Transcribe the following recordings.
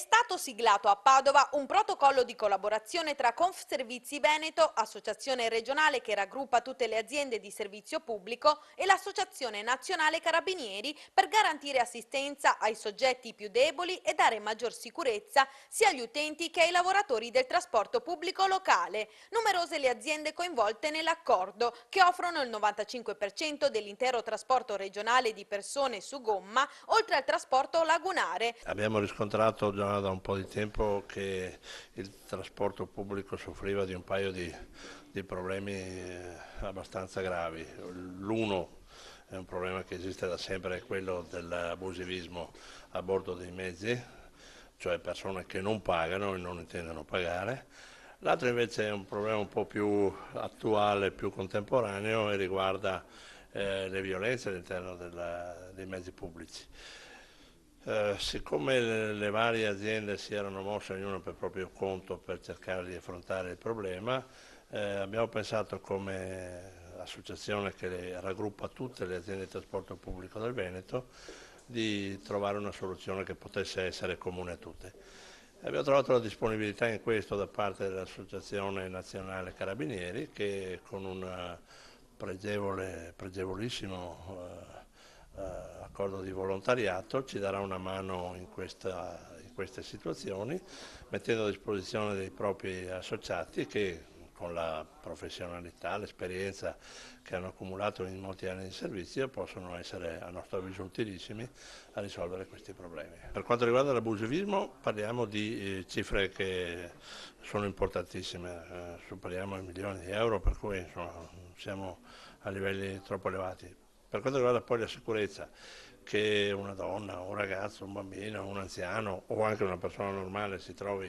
stato siglato a Padova un protocollo di collaborazione tra Confservizi Veneto, associazione regionale che raggruppa tutte le aziende di servizio pubblico, e l'Associazione Nazionale Carabinieri per garantire assistenza ai soggetti più deboli e dare maggior sicurezza sia agli utenti che ai lavoratori del trasporto pubblico locale. Numerose le aziende coinvolte nell'accordo, che offrono il 95% dell'intero trasporto regionale di persone su gomma, oltre al trasporto lagunare. Abbiamo riscontrato già da un po' di tempo che il trasporto pubblico soffriva di un paio di problemi abbastanza gravi. L'uno è un problema che esiste da sempre, è quello dell'abusivismo a bordo dei mezzi, cioè persone che non pagano e non intendono pagare. L'altro invece è un problema un po' più attuale, più contemporaneo e riguarda le violenze all'interno dei mezzi pubblici. Siccome le varie aziende si erano mosse ognuna per proprio conto per cercare di affrontare il problema, abbiamo pensato come associazione che raggruppa tutte le aziende di trasporto pubblico del Veneto di trovare una soluzione che potesse essere comune a tutte. Abbiamo trovato la disponibilità in questo da parte dell'Associazione Nazionale Carabinieri, che con un pregevolissimo accordo di volontariato ci darà una mano in queste situazioni, mettendo a disposizione dei propri associati che con la professionalità, l'esperienza che hanno accumulato in molti anni di servizio possono essere a nostro avviso utilissimi a risolvere questi problemi. Per quanto riguarda l'abusivismo parliamo di cifre che sono importantissime, superiamo i milioni di euro, per cui insomma, siamo a livelli troppo elevati. Per quanto riguarda poi la sicurezza, che una donna, un ragazzo, un bambino, un anziano o anche una persona normale si trovi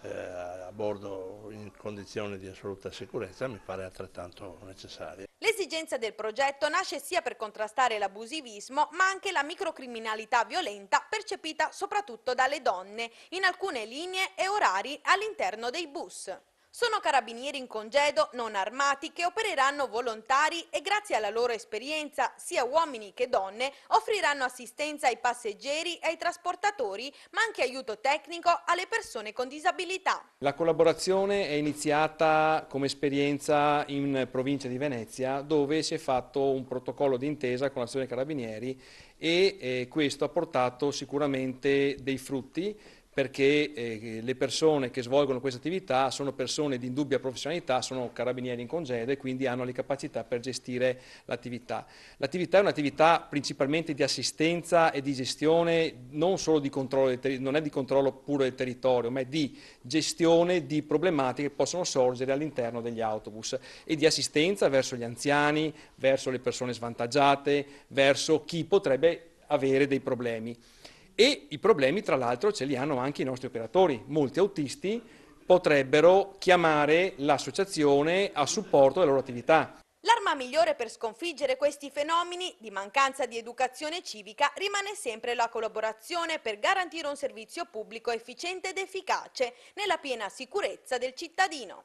a bordo in condizioni di assoluta sicurezza mi pare altrettanto necessaria. L'esigenza del progetto nasce sia per contrastare l'abusivismo, ma anche la microcriminalità violenta percepita soprattutto dalle donne, in alcune linee e orari all'interno dei bus. Sono carabinieri in congedo non armati che opereranno volontari e grazie alla loro esperienza, sia uomini che donne, offriranno assistenza ai passeggeri e ai trasportatori, ma anche aiuto tecnico alle persone con disabilità. La collaborazione è iniziata come esperienza in provincia di Venezia, dove si è fatto un protocollo d'intesa con l'Associazione Carabinieri e questo ha portato sicuramente dei frutti, perché le persone che svolgono questa attività sono persone di indubbia professionalità, sono carabinieri in congedo e quindi hanno le capacità per gestire l'attività. L'attività è un'attività principalmente di assistenza e di gestione, non solo di controllo, non è di controllo puro del territorio, ma è di gestione di problematiche che possono sorgere all'interno degli autobus e di assistenza verso gli anziani, verso le persone svantaggiate, verso chi potrebbe avere dei problemi. E i problemi tra l'altro ce li hanno anche i nostri operatori. Molti autisti potrebbero chiamare l'associazione a supporto della loro attività. L'arma migliore per sconfiggere questi fenomeni di mancanza di educazione civica rimane sempre la collaborazione per garantire un servizio pubblico efficiente ed efficace nella piena sicurezza del cittadino.